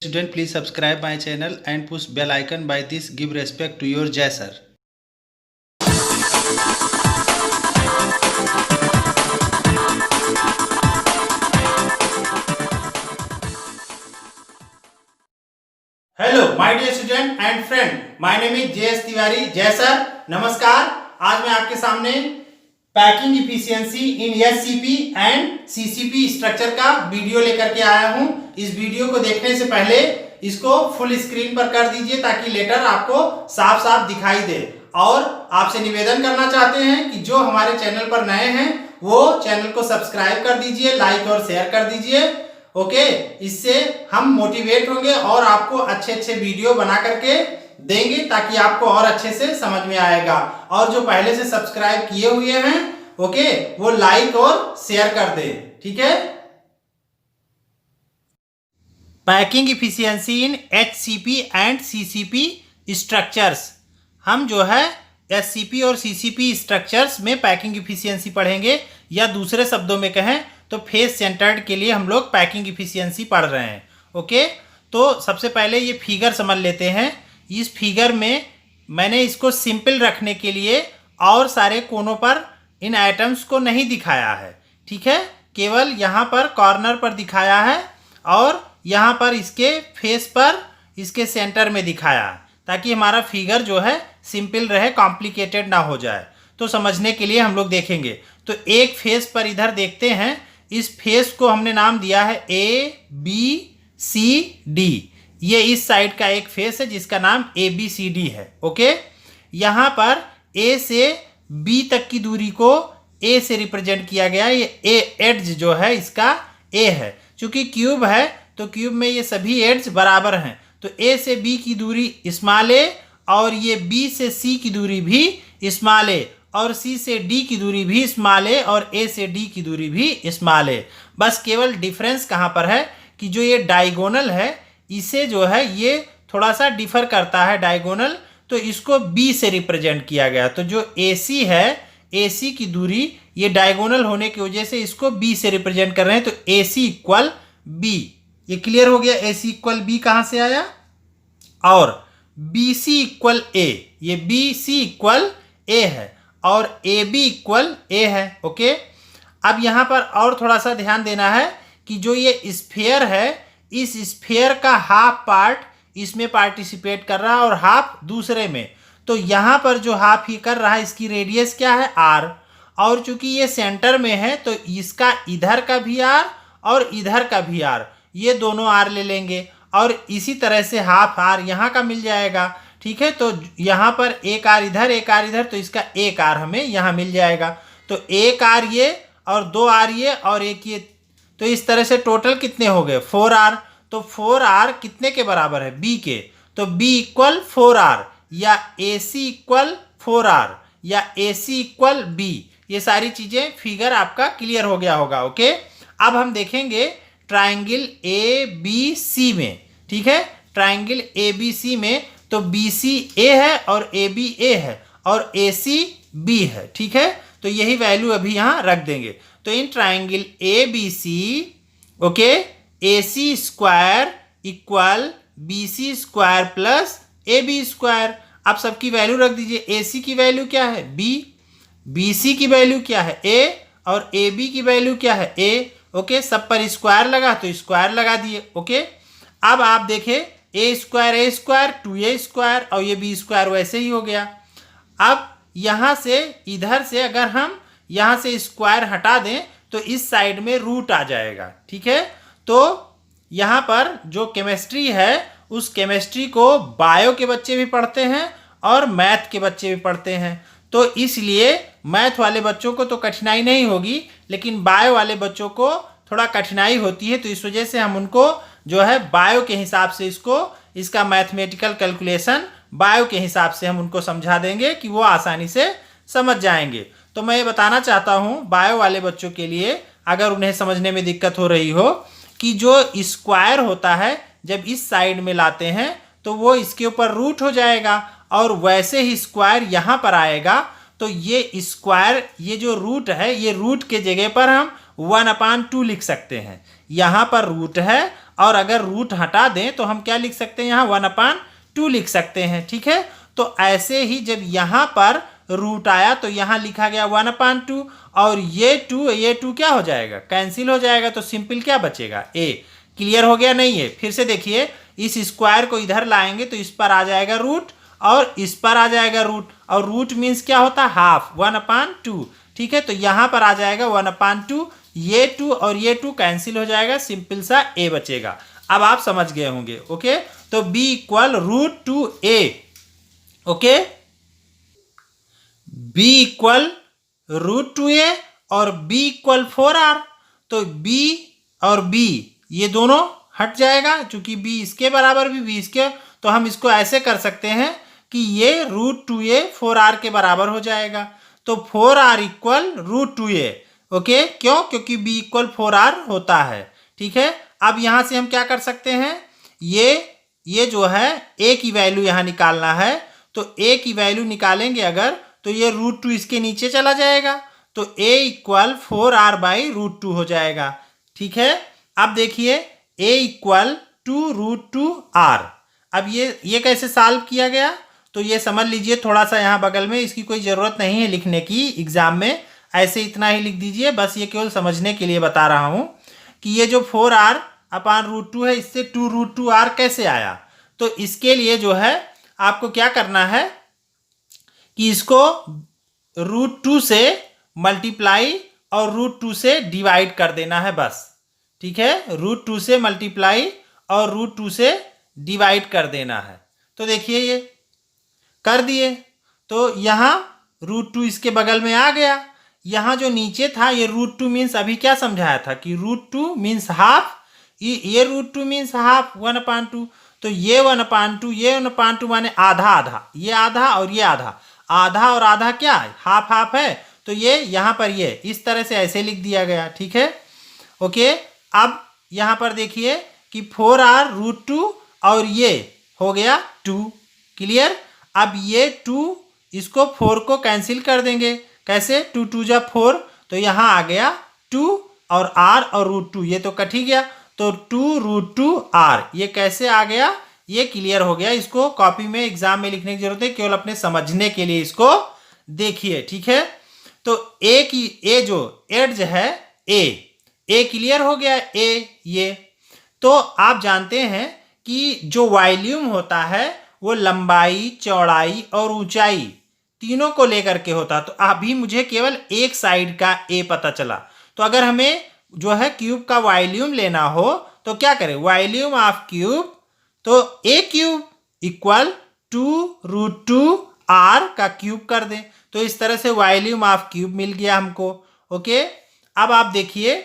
Student, please subscribe my channel and push bell icon. By this, give respect to your Jai sir. Hello my dear student and friend, my name is JS Tiwari. Jai sir, नमस्कार। आज मैं आपके सामने packing efficiency in SCP and CCP structure का video लेकर के आया हूं। इस वीडियो को देखने से पहले इसको फुल स्क्रीन पर कर दीजिए ताकि लेटर आपको साफ साफ दिखाई दे। और आपसे निवेदन करना चाहते हैं कि जो हमारे चैनल पर नए हैं वो चैनल को सब्सक्राइब कर दीजिए, लाइक और शेयर कर दीजिए। ओके, इससे हम मोटिवेट होंगे और आपको अच्छे अच्छे वीडियो बना करके देंगे ताकि आपको और अच्छे से समझ में आएगा। और जो पहले से सब्सक्राइब किए हुए हैं ओके, वो लाइक और शेयर कर दे, ठीक है। Packing efficiency in HCP and CCP structures. हम जो है SCP और CCP स्ट्रक्चर्स में पैकिंग इफिशियंसी पढ़ेंगे, या दूसरे शब्दों में कहें तो फेस सेंटर्ड के लिए हम लोग पैकिंग इफिशियंसी पढ़ रहे हैं। ओके, तो सबसे पहले ये फिगर समझ लेते हैं। इस फिगर में मैंने इसको सिंपल रखने के लिए और सारे कोनों पर इन आइटम्स को नहीं दिखाया है, ठीक है। केवल यहाँ पर कॉर्नर पर दिखाया है और यहाँ पर इसके फेस पर इसके सेंटर में दिखाया है, ताकि हमारा फिगर जो है सिंपल रहे, कॉम्प्लिकेटेड ना हो जाए। तो समझने के लिए हम लोग देखेंगे। तो एक फेस पर इधर देखते हैं, इस फेस को हमने नाम दिया है ABCD। ये इस साइड का एक फेस है जिसका नाम ABCD है। ओके, यहाँ पर A से B तक की दूरी को A से रिप्रेजेंट किया गया। ये A एड्ज जो है इसका A है। चूंकि क्यूब है तो क्यूब में ये सभी एड्ज बराबर हैं, तो A से B की दूरी स्मॉल a और ये B से C की दूरी भी स्मॉल a और C से D की दूरी भी स्मॉल a और A से D की दूरी भी स्मॉल a। बस केवल डिफरेंस कहाँ पर है कि जो ये डायगोनल है इसे जो है ये थोड़ा सा डिफर करता है डायगोनल, तो इसको B से रिप्रेजेंट किया गया। तो जो AC है, AC की दूरी ये डायगोनल होने की वजह से इसको B से रिप्रेजेंट कर रहे हैं। तो AC इक्वल B, ये क्लियर हो गया। AC इक्वल B कहाँ से आया, और BC इक्वल A, ये BC इक्वल A है और AB इक्वल A है। ओके, अब यहाँ पर और थोड़ा सा ध्यान देना है कि जो ये स्फीयर है, इस स्फीयर का हाफ पार्ट इसमें पार्टिसिपेट कर रहा है और हाफ दूसरे में। तो यहाँ पर जो हाफ ही कर रहा है इसकी रेडियस क्या है, R। और चूंकि ये सेंटर में है तो इसका इधर का भी R और इधर का भी R, ये दोनों R ले लेंगे और इसी तरह से हाफ R यहाँ का मिल जाएगा, ठीक है। तो यहाँ पर एक R इधर एक R इधर, तो इसका एक R हमें यहाँ मिल जाएगा। तो एक R ये और 2 R ये और एक ये, तो इस तरह से टोटल कितने हो गए, 4R। तो 4R कितने के बराबर है, B के। तो B इक्वल 4R या AC इक्वल 4R या AC इक्वल B। ये सारी चीजें फिगर आपका क्लियर हो गया होगा। ओके, अब हम देखेंगे ट्राइंगल ABC में, ठीक है। ट्राइंगल ABC में तो BC A है और AB A है और AC B है, ठीक है। तो यही वैल्यू अभी यहाँ रख देंगे। तो in triangle ABC okay, AC square equal BC square plus AB square. अब सबकी वैल्यू रख दीजिए। AC की वैल्यू क्या है B, BC की वैल्यू क्या है A और AB की वैल्यू क्या है A। ओके, सब पर स्क्वायर लगा तो स्क्वायर लगा दिए। ओके, अब आप देखें A स्क्वायर 2A स्क्वायर और ये B स्क्वायर वैसे ही हो गया। अब यहाँ से इधर से अगर हम यहाँ से स्क्वायर हटा दें तो इस साइड में रूट आ जाएगा, ठीक है। तो यहाँ पर जो केमिस्ट्री है उस केमिस्ट्री को बायो के बच्चे भी पढ़ते हैं और मैथ के बच्चे भी पढ़ते हैं। तो इसलिए मैथ वाले बच्चों को तो कठिनाई नहीं होगी, लेकिन बायो वाले बच्चों को थोड़ा कठिनाई होती है। तो इस वजह से हम उनको जो है बायो के हिसाब से इसका मैथमेटिकल कैलकुलेशन बायो के हिसाब से हम उनको समझा देंगे कि वो आसानी से समझ जाएंगे। तो मैं ये बताना चाहता हूँ बायो वाले बच्चों के लिए, अगर उन्हें समझने में दिक्कत हो रही हो, कि जो स्क्वायर होता है जब इस साइड में लाते हैं तो वो इसके ऊपर रूट हो जाएगा और वैसे ही स्क्वायर यहाँ पर आएगा। तो ये स्क्वायर, ये जो रूट है, ये रूट के जगह पर हम 1/2 लिख सकते हैं। यहाँ पर रूट है और अगर रूट हटा दें तो हम क्या लिख सकते हैं, यहाँ 1/2 लिख सकते हैं। ठीक है, तो ऐसे ही जब यहाँ पर रूट आया तो यहाँ लिखा गया 1/2 और ये टू क्या हो जाएगा, कैंसिल हो जाएगा, तो सिंपल क्या बचेगा, a। क्लियर हो गया नहीं है? फिर से देखिए, इस स्क्वायर को इधर लाएंगे तो इस पर आ जाएगा रूट और इस पर आ जाएगा रूट, और रूट मीन्स क्या होता है, हाफ, 1/2। ठीक है, तो यहाँ पर आ जाएगा 1/2, ये 2 और ये 2 कैंसिल हो जाएगा, सिंपल सा a बचेगा। अब आप समझ गए होंगे। ओके, तो b equal √2a। Okay, b equal √2a और b इक्वल 4r। तो b और b ये दोनों हट जाएगा, चूंकि b इसके बराबर भी b इसके, तो हम इसको ऐसे कर सकते हैं कि ये √2a 4r के बराबर हो जाएगा। तो 4r इक्वल √2a। ओके, क्यों? क्योंकि b इक्वल 4r होता है। ठीक है, अब यहां से हम क्या कर सकते हैं, ये जो है a की वैल्यू यहां निकालना है, तो a की वैल्यू निकालेंगे अगर, तो ये √2 इसके नीचे चला जाएगा, तो a इक्वल 4r/√2 हो जाएगा। ठीक है, अब देखिए a इक्वल 2√2r। अब ये कैसे सॉल्व किया गया, तो ये समझ लीजिए, थोड़ा सा यहाँ बगल में, इसकी कोई ज़रूरत नहीं है लिखने की एग्जाम में, ऐसे इतना ही लिख दीजिए, बस ये केवल समझने के लिए बता रहा हूँ कि ये जो 4r/√2 है, इससे 2√2r कैसे आया। तो इसके लिए जो है आपको क्या करना है कि इसको √2 से मल्टीप्लाई और √2 से डिवाइड कर देना है बस। ठीक है, √2 से मल्टीप्लाई और √2 से डिवाइड कर देना है। तो देखिए ये कर दिए, तो यहाँ √2 इसके बगल में आ गया। यहाँ जो नीचे था ये √2 मीन्स अभी क्या समझाया था कि √2 मीन्स हाफ, ये √2 मीन्स हाफ 1/2। तो ये 1/2, ये 1/2 माने आधा आधा, ये आधा और ये आधा, आधा और आधा क्या है, हाफ हाफ है, तो ये यहाँ पर ये इस तरह से ऐसे लिख दिया गया। ठीक है, ओके, अब यहाँ पर देखिए कि 4r√2 और ये हो गया 2। क्लियर? अब ये 2 इसको 4 को कैंसिल कर देंगे, कैसे, 2 2 जा 4, तो यहाँ आ गया 2 और r और √2 ये तो कट ही गया, तो 2√2r ये कैसे आ गया, ये क्लियर हो गया। इसको कॉपी में एग्जाम में लिखने की जरूरत है, केवल अपने समझने के लिए इसको देखिए। ठीक है, तो ए जो एड्ज है ए क्लियर हो गया, ये तो आप जानते हैं कि जो वॉल्यूम होता है वो लंबाई, चौड़ाई और ऊंचाई तीनों को लेकर के होता है। तो अभी मुझे केवल एक साइड का ए पता चला, तो अगर हमें जो है क्यूब का वॉल्यूम लेना हो तो क्या करें, वॉल्यूम ऑफ क्यूब, तो ए क्यूब इक्वल 2√2r का क्यूब कर दें, तो इस तरह से वॉल्यूम ऑफ क्यूब मिल गया हमको। ओके, अब आप देखिए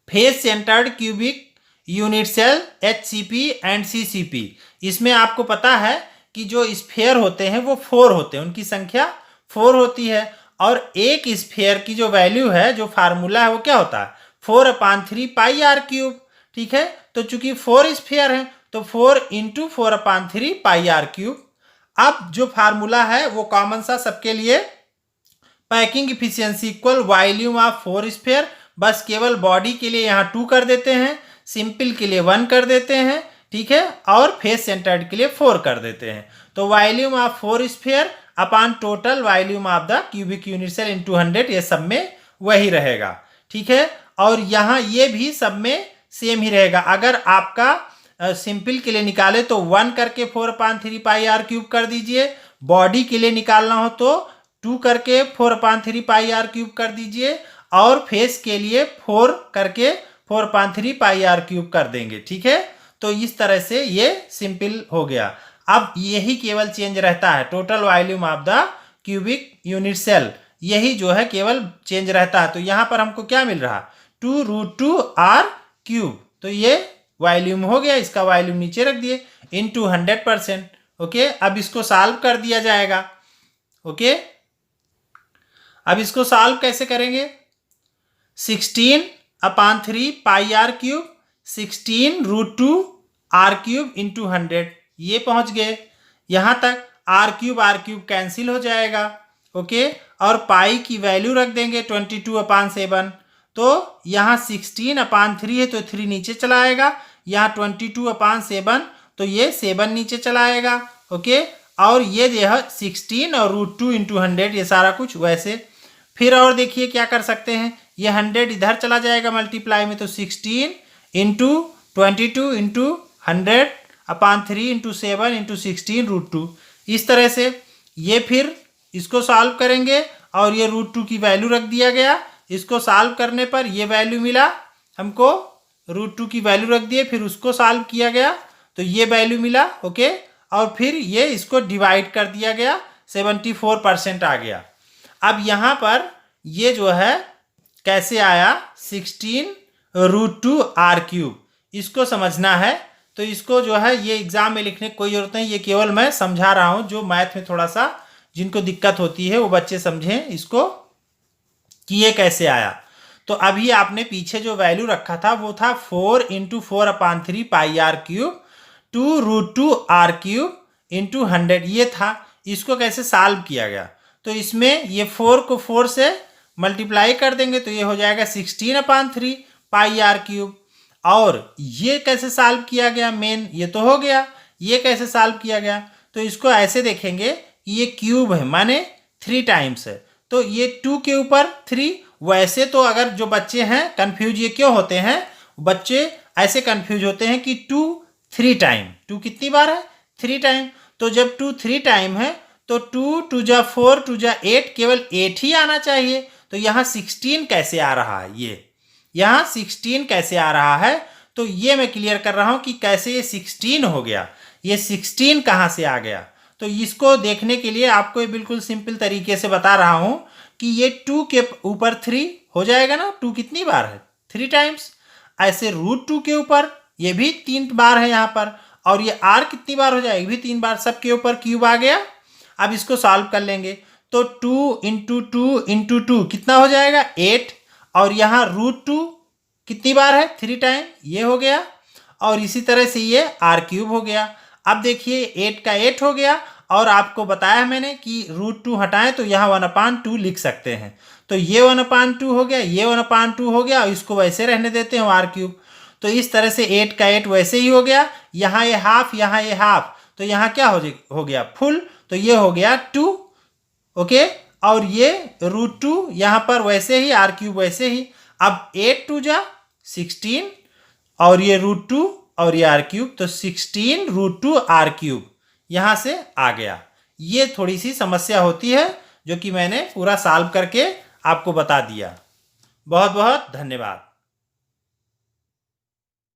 face centred cubic unit cell HCP and CCP, इसमें आपको पता है कि जो स्फीयर होते हैं वो 4 होते हैं, उनकी संख्या 4 होती है, और एक स्फीयर की जो वैल्यू है, जो फार्मूला है वो क्या होता है, 4/3 πr³। ठीक है, तो चूंकि 4 स्फीयर है तो 4 × 4/3 πr³। अब जो फार्मूला है वो कॉमन सा सबके लिए, packing efficiency equal volume of 4 sphere, बस केवल बॉडी के लिए यहाँ 2 कर देते हैं, सिंपल के लिए 1 कर देते हैं। ठीक है, और फेस सेंटर्ड के लिए 4 कर देते हैं, तो volume of 4 sphere upon total volume of the cubic unit cell in 200, ये सब में वही रहेगा। ठीक है, और यहाँ ये भी सब में सेम ही रहेगा। अगर आपका सिंपल के लिए निकाले तो 1 करके 4/3 πr³ कर दीजिए, बॉडी के लिए निकालना हो तो 2 करके 4/3 πr³ कर दीजिए, और फेस के लिए 4 करके 4/3 πr³ कर देंगे। ठीक है, तो इस तरह से ये सिंपल हो गया। अब यही केवल चेंज रहता है, total volume of the cubic unit cell, यही जो है केवल चेंज रहता है। तो यहाँ पर हमको क्या मिल रहा, 2√2r³, तो ये वॉल्यूम हो गया, इसका वॉल्यूम नीचे रख दिए इनटू 100%। ओके, अब इसको सॉल्व कर दिया जाएगा। ओके, अब इसको सॉल्व कैसे करेंगे, 16/3 πr³, 16√2r³ इंटू 100, ये पहुंच गए यहाँ तक। r³ कैंसिल हो जाएगा। ओके, और पाई की वैल्यू रख देंगे 22/7, तो यहाँ 16/3 है तो 3 नीचे चला आएगा, यहाँ 22/7, तो ये 7 नीचे चला आएगा। ओके, और ये जो है 16 और √2 × 100, ये सारा कुछ वैसे। फिर और देखिए क्या कर सकते हैं, ये 100 इधर चला जाएगा मल्टीप्लाई में, तो 16 × 22 × 100/3 × 7 × 16 √2। इस तरह से ये फिर इसको सॉल्व करेंगे और ये √2 की वैल्यू रख दिया गया। इसको सॉल्व करने पर ये वैल्यू मिला हमको, √2 की वैल्यू रख दिए, फिर उसको सॉल्व किया गया तो ये वैल्यू मिला। ओके, और फिर ये इसको डिवाइड कर दिया गया, 74% आ गया। अब यहाँ पर ये जो है कैसे आया, 16 √2 r³, इसको समझना है। तो इसको जो है ये एग्जाम में लिखने की कोई जरूरत नहीं, ये केवल मैं समझा रहा हूँ। जो मैथ में थोड़ा सा जिनको दिक्कत होती है वो बच्चे समझें इसको कि ये कैसे आया। तो अभी आपने पीछे जो वैल्यू रखा था वो था 4 × 4/3 πr³, 2 √2 r³ × 100, ये था। इसको कैसे सॉल्व किया गया, तो इसमें ये 4 को 4 से मल्टीप्लाई कर देंगे तो ये हो जाएगा 16/3 πr³। और ये कैसे सॉल्व किया गया, मेन ये तो हो गया, ये कैसे सॉल्व किया गया, तो इसको ऐसे देखेंगे कि ये क्यूब है माने 3 टाइम्स है, तो ये 2 के ऊपर 3। वैसे तो अगर जो बच्चे हैं कंफ्यूज ये क्यों होते हैं, बच्चे ऐसे कंफ्यूज होते हैं कि 2 3 टाइम, 2 कितनी बार है, 3 टाइम। तो जब 2 3 टाइम है तो 2 2 जा 4 2 जा 8, केवल 8 ही आना चाहिए। तो यहाँ 16 कैसे आ रहा है, ये यहाँ 16 कैसे आ रहा है, तो ये मैं क्लियर कर रहा हूँ कि कैसे ये 16 हो गया, ये 16 कहाँ से आ गया। तो इसको देखने के लिए आपको बिल्कुल सिंपल तरीके से बता रहा हूँ कि ये 2 के ऊपर 3 हो जाएगा ना, 2 कितनी बार है, 3 टाइम्स। ऐसे √2 के ऊपर ये भी 3 बार है यहाँ पर, और ये r कितनी बार हो जाएगी, भी 3 बार, सबके ऊपर क्यूब आ गया। अब इसको सॉल्व कर लेंगे तो 2 × 2 × 2 कितना हो जाएगा, 8, और यहाँ √2 कितनी बार है, 3 टाइम, ये हो गया। और इसी तरह से ये r³ हो गया। अब देखिए 8 का 8 हो गया, और आपको बताया मैंने कि √2 हटाएं तो यहाँ 1/2 लिख सकते हैं, तो ये 1/2 हो गया, ये 1/2 हो गया, और इसको वैसे रहने देते हैं r³। तो इस तरह से 8 का 8 वैसे ही हो गया, यहाँ ये हाफ, यहाँ ये हाफ, तो यहाँ क्या हो गया, फुल, तो ये हो गया 2। ओके, और ये √2 यहाँ पर वैसे ही, r³ वैसे ही। अब 8 2 जा 16, और ये √2 और ये r³, तो 16 √2 r³ यहाँ से आ गया। ये थोड़ी सी समस्या होती है जो कि मैंने पूरा सॉल्व करके आपको बता दिया। बहुत बहुत धन्यवाद।